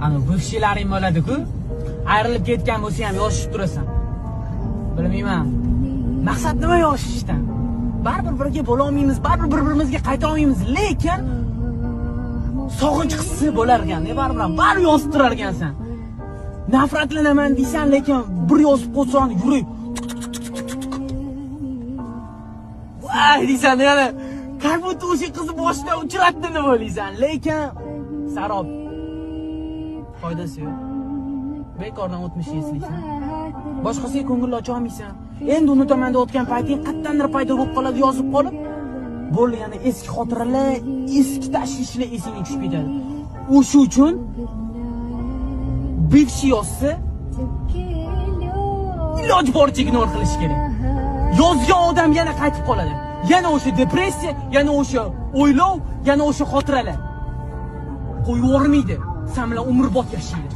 Ana buvshilaring bo'ladi-ku, ayrilib ketgan bo'lsa ham yoshib turasan. Bilmayman. Maqsad nima yoshishdan? Baribir birga bo'la olmaymiz, baribir bir-birimizga qayta olmaymiz, lekin sog'inch hissi bo'lar ekan. Baribir yozib turar ekansan. Nafratlanaman deysan, lekin bir yozib qo'ysang, yurak voy deysan, yana как будто o'sha qizni boshdan uchratdi deb o'ylaysan, lekin sarob. Foydasi yo'q. Bekordan o'tmishni eslaysan. Boshqasiga ko'ngil ocha olmaysan. Endi unutaman deyotgan payting qattandir paydo bo'lib qoladi, yozib qolib. Bo'ldi, yana eski xotiralar, eski tashvishlar esingga tushib ketadi. O'sha uchun bivshi yozsa iloj boricha ignor qilish kerak. Yozgan odam yana qaytib qoladi. Yana o'sha depressiya, yana o'sha o'ylov, yana o'sha xotiralar. Qo'yib yubormaydi. Sen bilan umrbod yashaydi.